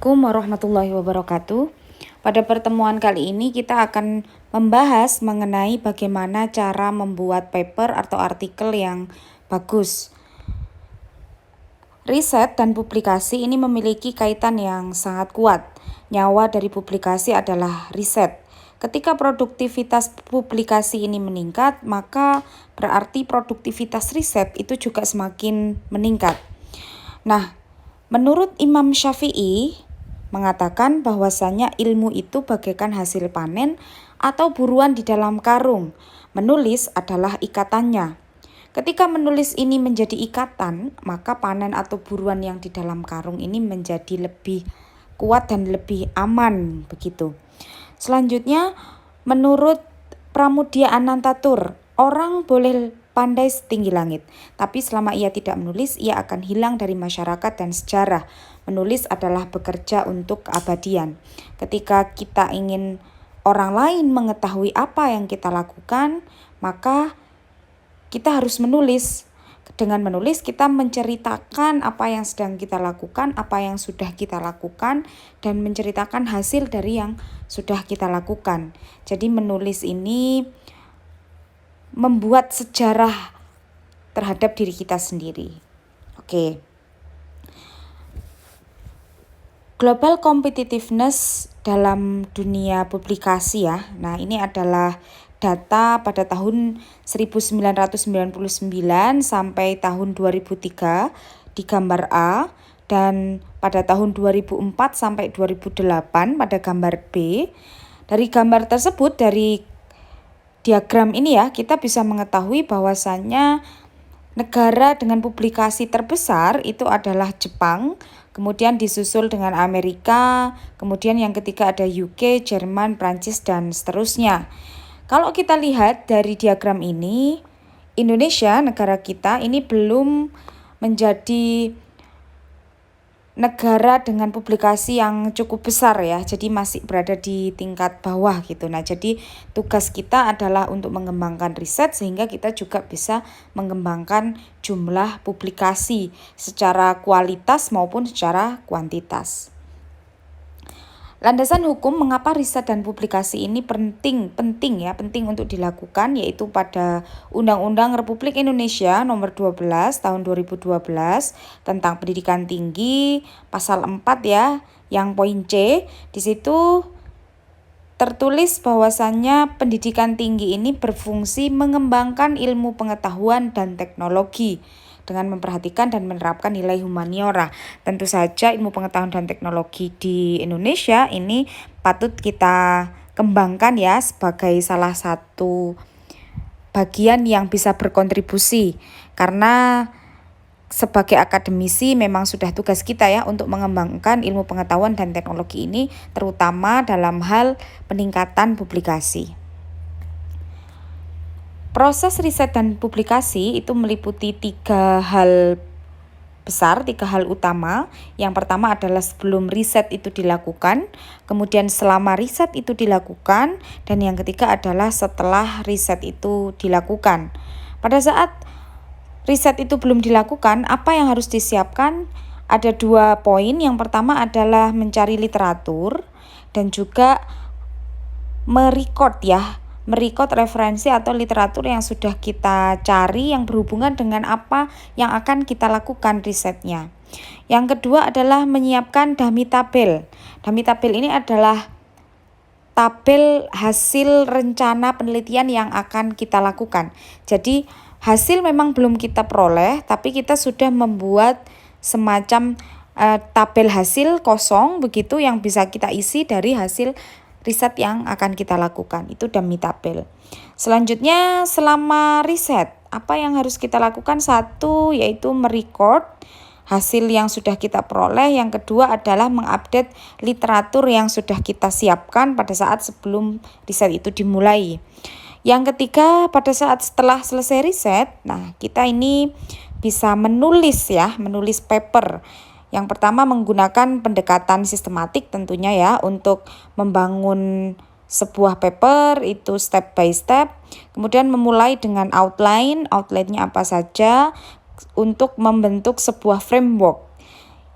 Assalamualaikum warahmatullahi wabarakatuh. Pada pertemuan kali ini kita akan membahas mengenai bagaimana cara membuat paper atau artikel yang bagus. Riset dan publikasi ini memiliki kaitan yang sangat kuat. Nyawa dari publikasi adalah riset. Ketika produktivitas publikasi ini meningkat, maka berarti produktivitas riset itu juga semakin meningkat. Nah, menurut Imam Syafi'i mengatakan bahwasanya ilmu itu bagaikan hasil panen atau buruan di dalam karung. Menulis adalah ikatannya. Ketika menulis ini menjadi ikatan, maka panen atau buruan yang di dalam karung ini menjadi lebih kuat dan lebih aman begitu. Selanjutnya, menurut Pramudia Anantatur, orang boleh pandai setinggi langit, tapi selama ia tidak menulis, ia akan hilang dari masyarakat dan sejarah. Menulis adalah bekerja untuk keabadian. Ketika kita ingin orang lain mengetahui apa yang kita lakukan, maka kita harus menulis. Dengan menulis kita menceritakan apa yang sedang kita lakukan, apa yang sudah kita lakukan, dan menceritakan hasil dari yang sudah kita lakukan. Jadi menulis ini membuat sejarah terhadap diri kita sendiri. Oke. Global competitiveness dalam dunia publikasi ya. Nah, ini adalah data pada tahun 1999 sampai tahun 2003 di gambar A, dan pada tahun 2004 sampai 2008 pada gambar B. Dari gambar tersebut, dari diagram ini ya, kita bisa mengetahui bahwasannya negara dengan publikasi terbesar itu adalah Jepang, kemudian disusul dengan Amerika, kemudian yang ketiga ada UK, Jerman, Prancis, dan seterusnya. Kalau kita lihat dari diagram ini, Indonesia, negara kita ini belum menjadi negara dengan publikasi yang cukup besar ya, jadi masih berada di tingkat bawah gitu. Nah, jadi tugas kita adalah untuk mengembangkan riset sehingga kita juga bisa mengembangkan jumlah publikasi secara kualitas maupun secara kuantitas. Landasan hukum mengapa riset dan publikasi ini penting untuk dilakukan, yaitu pada Undang-Undang Republik Indonesia Nomor 12 Tahun 2012 tentang pendidikan tinggi, pasal 4 ya, yang poin C. Di situ tertulis bahwasannya pendidikan tinggi ini berfungsi mengembangkan ilmu pengetahuan dan teknologi dengan memperhatikan dan menerapkan nilai humaniora. Tentu saja ilmu pengetahuan dan teknologi di Indonesia ini patut kita kembangkan ya sebagai salah satu bagian yang bisa berkontribusi, karena sebagai akademisi memang sudah tugas kita ya untuk mengembangkan ilmu pengetahuan dan teknologi ini, terutama dalam hal peningkatan publikasi. Proses riset dan publikasi itu meliputi tiga hal utama. Yang pertama adalah sebelum riset itu dilakukan, kemudian selama riset itu dilakukan, dan yang ketiga adalah setelah riset itu dilakukan. Pada saat riset itu belum dilakukan, apa yang harus disiapkan? Ada 2 poin. Yang pertama adalah mencari literatur dan juga merekod referensi atau literatur yang sudah kita cari yang berhubungan dengan apa yang akan kita lakukan risetnya. Yang kedua adalah menyiapkan dummy tabel. Dummy tabel ini adalah tabel hasil rencana penelitian yang akan kita lakukan. Jadi hasil memang belum kita peroleh, tapi kita sudah membuat semacam tabel hasil kosong begitu yang bisa kita isi dari hasil riset yang akan kita lakukan. Itu dummy tabel. Selanjutnya, selama riset, apa yang harus kita lakukan? 1, yaitu merecord hasil yang sudah kita peroleh. Yang kedua adalah mengupdate literatur yang sudah kita siapkan pada saat sebelum riset itu dimulai. Yang ketiga, pada saat setelah selesai riset, nah kita ini bisa menulis paper. Yang pertama menggunakan pendekatan sistematik tentunya ya untuk membangun sebuah paper itu step by step. Kemudian memulai dengan outline-nya apa saja untuk membentuk sebuah framework.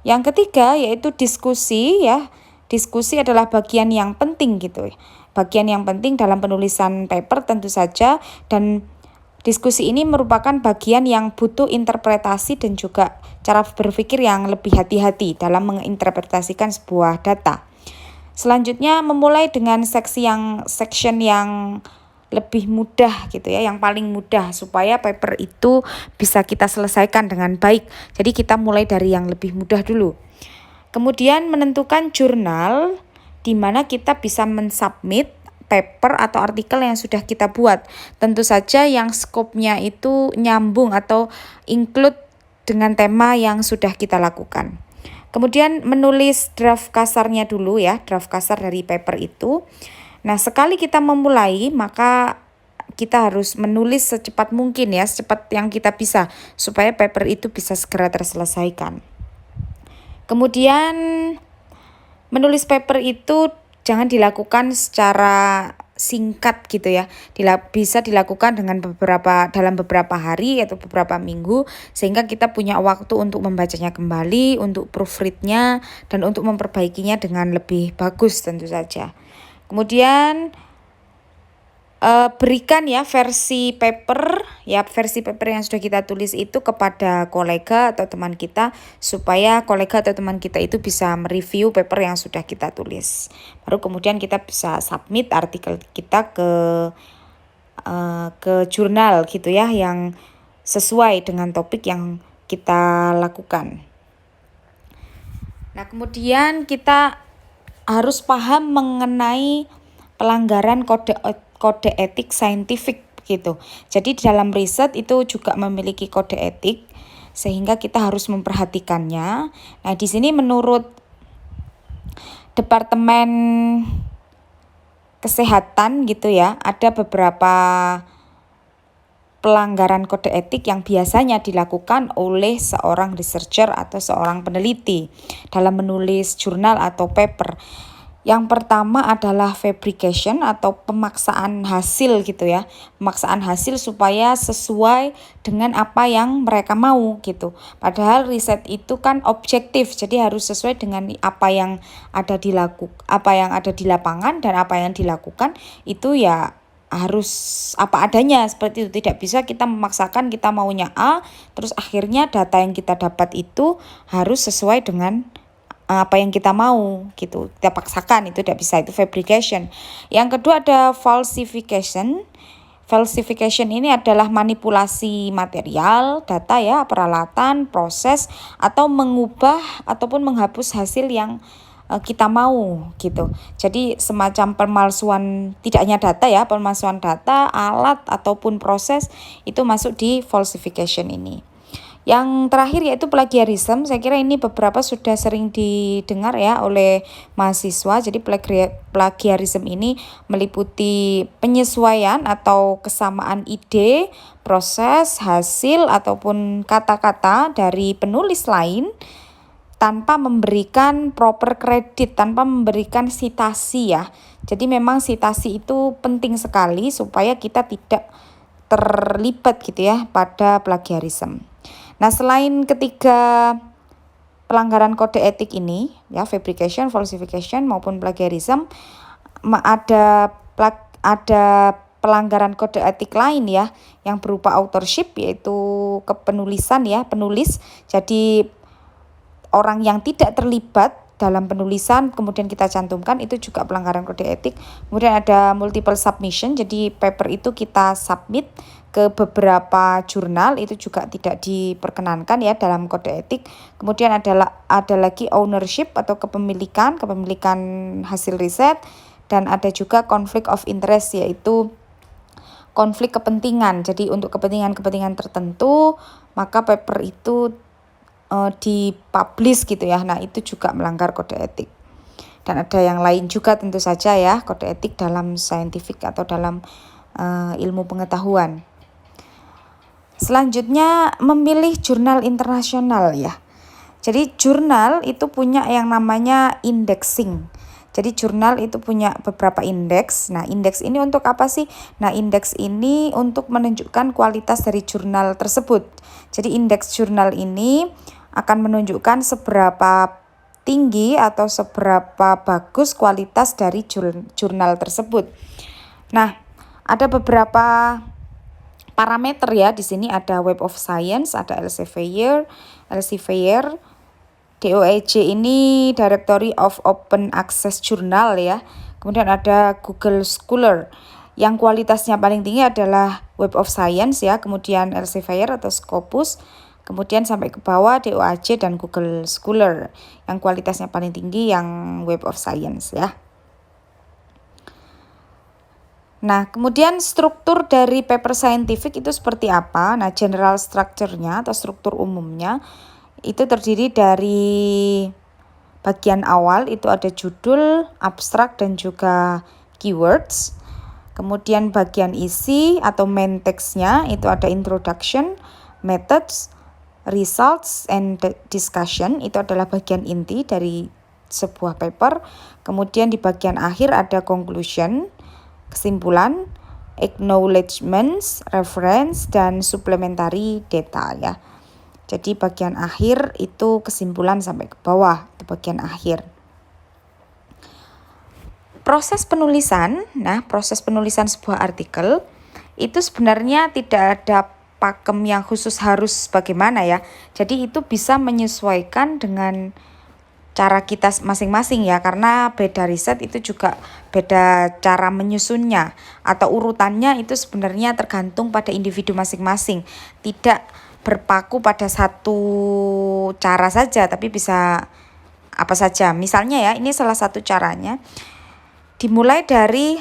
Yang ketiga yaitu diskusi ya. Diskusi adalah bagian yang penting gitu. Bagian yang penting dalam penulisan paper tentu saja, dan diskusi ini merupakan bagian yang butuh interpretasi dan juga cara berpikir yang lebih hati-hati dalam menginterpretasikan sebuah data. Selanjutnya memulai dengan section yang lebih mudah gitu ya, yang paling mudah supaya paper itu bisa kita selesaikan dengan baik. Jadi kita mulai dari yang lebih mudah dulu. Kemudian menentukan jurnal di mana kita bisa mensubmit paper atau artikel yang sudah kita buat. Tentu saja yang skopnya itu nyambung atau include dengan tema yang sudah kita lakukan. Kemudian menulis draft kasarnya dulu ya, draft kasar dari paper itu. Nah, sekali kita memulai, maka kita harus menulis secepat mungkin ya, secepat yang kita bisa, supaya paper itu bisa segera terselesaikan. Kemudian menulis paper itu jangan dilakukan secara singkat gitu ya. Bisa dilakukan dalam beberapa hari atau beberapa minggu, sehingga kita punya waktu untuk membacanya kembali, untuk proofreadnya, dan untuk memperbaikinya dengan lebih bagus tentu saja. Kemudian berikan ya versi paper yang sudah kita tulis itu kepada kolega atau teman kita, supaya kolega atau teman kita itu bisa mereview paper yang sudah kita tulis. Baru kemudian kita bisa submit artikel kita ke jurnal gitu ya, yang sesuai dengan topik yang kita lakukan. Nah, kemudian kita harus paham mengenai pelanggaran kode etik saintifik gitu. Jadi dalam riset itu juga memiliki kode etik, sehingga kita harus memperhatikannya. Nah, di sini menurut Departemen Kesehatan gitu ya, ada beberapa pelanggaran kode etik yang biasanya dilakukan oleh seorang researcher atau seorang peneliti dalam menulis jurnal atau paper. Yang pertama adalah fabrication atau pemaksaan hasil gitu ya. Pemaksaan hasil supaya sesuai dengan apa yang mereka mau gitu. Padahal riset itu kan objektif, jadi harus sesuai dengan apa yang ada di lapangan, dan apa yang dilakukan itu ya harus apa adanya seperti itu. Tidak bisa kita memaksakan kita maunya A, terus akhirnya data yang kita dapat itu harus sesuai dengan apa yang kita mau gitu, kita paksakan, itu tidak bisa, itu fabrication. Yang kedua ada falsification. Falsification ini adalah manipulasi material, data ya, peralatan, proses, atau mengubah ataupun menghapus hasil yang kita mau gitu. Jadi semacam pemalsuan, tidak hanya data ya, pemalsuan data, alat ataupun proses itu masuk di falsification ini. Yang terakhir yaitu plagiarism. Saya kira ini beberapa sudah sering didengar ya oleh mahasiswa. Jadi plagiarism ini meliputi penyesuaian atau kesamaan ide, proses, hasil ataupun kata-kata dari penulis lain tanpa memberikan proper credit, tanpa memberikan sitasi ya. Jadi memang sitasi itu penting sekali supaya kita tidak terlibat gitu ya pada plagiarism. Nah, selain ketiga pelanggaran kode etik ini, ya fabrication, falsification maupun plagiarism, ada pelanggaran kode etik lain ya, yang berupa authorship, yaitu kepenulisan ya, penulis. Jadi orang yang tidak terlibat dalam penulisan kemudian kita cantumkan, itu juga pelanggaran kode etik. Kemudian ada multiple submission, jadi paper itu kita submit ke beberapa jurnal, itu juga tidak diperkenankan ya dalam kode etik. Kemudian ada lagi ownership atau kepemilikan hasil riset, dan ada juga conflict of interest, yaitu konflik kepentingan. Jadi untuk kepentingan tertentu maka paper itu dipublish gitu ya. Nah, itu juga melanggar kode etik. Dan ada yang lain juga tentu saja ya, kode etik dalam scientific atau dalam ilmu pengetahuan. Selanjutnya memilih jurnal internasional ya. Jadi jurnal itu punya yang namanya indexing. Jadi jurnal itu punya beberapa indeks. Nah, indeks ini untuk apa sih? Nah, indeks ini untuk menunjukkan kualitas dari jurnal tersebut. Jadi indeks jurnal ini akan menunjukkan seberapa tinggi atau seberapa bagus kualitas dari jurnal tersebut. Nah, ada beberapa parameter ya. Di sini ada Web of Science, ada Elsevier, DOAJ ini Directory of Open Access Journal ya. Kemudian ada Google Scholar. Yang kualitasnya paling tinggi adalah Web of Science ya, kemudian Elsevier atau Scopus, kemudian sampai ke bawah DOAJ dan Google Scholar. Yang kualitasnya paling tinggi yang Web of Science ya. Nah, kemudian struktur dari paper scientific itu seperti apa? Nah, general structure-nya atau struktur umumnya itu terdiri dari bagian awal itu ada judul, abstrak, dan juga keywords. Kemudian bagian isi atau main text-nya itu ada introduction, methods, results, and discussion. Itu adalah bagian inti dari sebuah paper. Kemudian di bagian akhir ada conclusion, kesimpulan, acknowledgements, reference, dan supplementary data ya. Jadi bagian akhir itu kesimpulan sampai ke bawah, itu bagian akhir. Proses penulisan, proses penulisan sebuah artikel itu sebenarnya tidak ada pakem yang khusus harus bagaimana ya. Jadi itu bisa menyesuaikan dengan cara kita masing-masing ya, karena beda riset itu juga beda cara menyusunnya atau urutannya itu sebenarnya tergantung pada individu masing-masing, tidak berpaku pada satu cara saja, tapi bisa apa saja. Misalnya ya, ini salah satu caranya, dimulai dari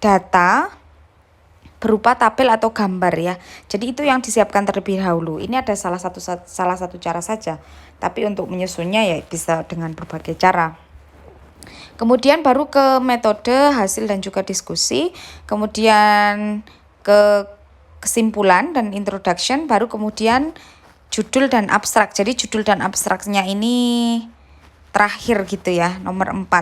data berupa tabel atau gambar ya. Jadi itu yang disiapkan terlebih dahulu. Ini ada salah satu cara saja. Tapi untuk menyusunnya ya bisa dengan berbagai cara. Kemudian baru ke metode, hasil, dan juga diskusi. Kemudian ke kesimpulan dan introduction. Baru kemudian judul dan abstrak. Jadi judul dan abstraknya ini terakhir gitu ya, nomor 4.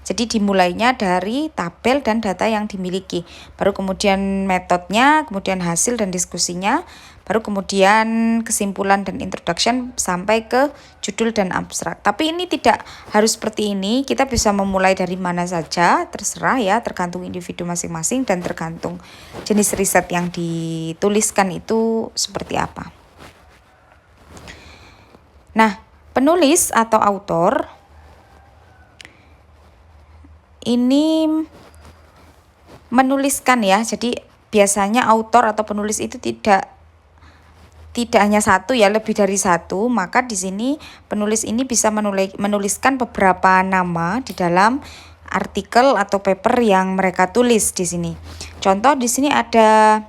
Jadi dimulainya dari tabel dan data yang dimiliki. Baru kemudian metodenya, kemudian hasil dan diskusinya, baru kemudian kesimpulan dan introduction sampai ke judul dan abstrak. Tapi ini tidak harus seperti ini, kita bisa memulai dari mana saja, terserah ya, tergantung individu masing-masing dan tergantung jenis riset yang dituliskan itu seperti apa. Nah, penulis atau autor ini menuliskan ya. Jadi biasanya autor atau penulis itu tidak hanya satu ya, lebih dari satu. Maka di sini penulis ini bisa menuliskan beberapa nama di dalam artikel atau paper yang mereka tulis di sini. Contoh di sini ada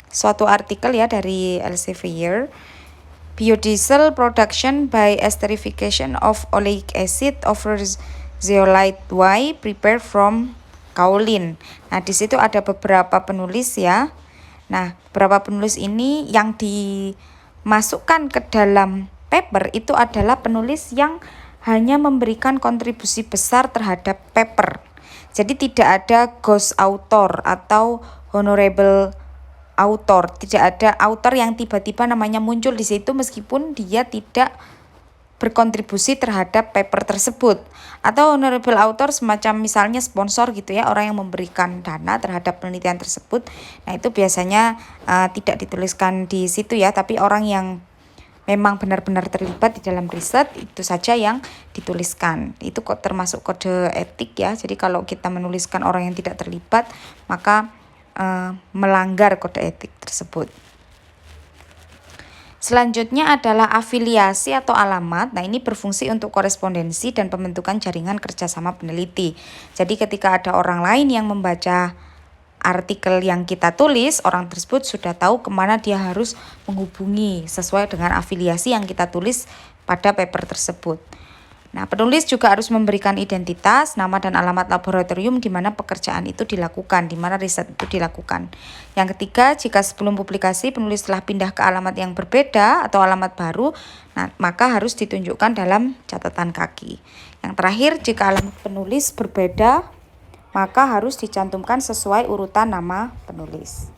suatu artikel ya dari Elsevier, Biodiesel Production by Esterification of Oleic Acid offers zeolite Y prepared from kaolin. Nah, di situ ada beberapa penulis ya. Nah, beberapa penulis ini yang dimasukkan ke dalam paper itu adalah penulis yang hanya memberikan kontribusi besar terhadap paper. Jadi tidak ada ghost author atau honorable author. Tidak ada author yang tiba-tiba namanya muncul di situ meskipun dia tidak berkontribusi terhadap paper tersebut. Atau honorable author semacam misalnya sponsor gitu ya, orang yang memberikan dana terhadap penelitian tersebut. Nah, itu biasanya tidak dituliskan di situ ya, tapi orang yang memang benar-benar terlibat di dalam riset itu saja yang dituliskan. Itu kok termasuk kode etik ya. Jadi kalau kita menuliskan orang yang tidak terlibat, maka melanggar kode etik tersebut. Selanjutnya adalah afiliasi atau alamat. Nah, ini berfungsi untuk korespondensi dan pembentukan jaringan kerjasama peneliti. Jadi ketika ada orang lain yang membaca artikel yang kita tulis, orang tersebut sudah tahu kemana dia harus menghubungi sesuai dengan afiliasi yang kita tulis pada paper tersebut. Nah, penulis juga harus memberikan identitas, nama dan alamat laboratorium di mana pekerjaan itu dilakukan, di mana riset itu dilakukan. Yang ketiga, jika sebelum publikasi penulis telah pindah ke alamat yang berbeda atau alamat baru, maka harus ditunjukkan dalam catatan kaki. Yang terakhir, jika alamat penulis berbeda, maka harus dicantumkan sesuai urutan nama penulis.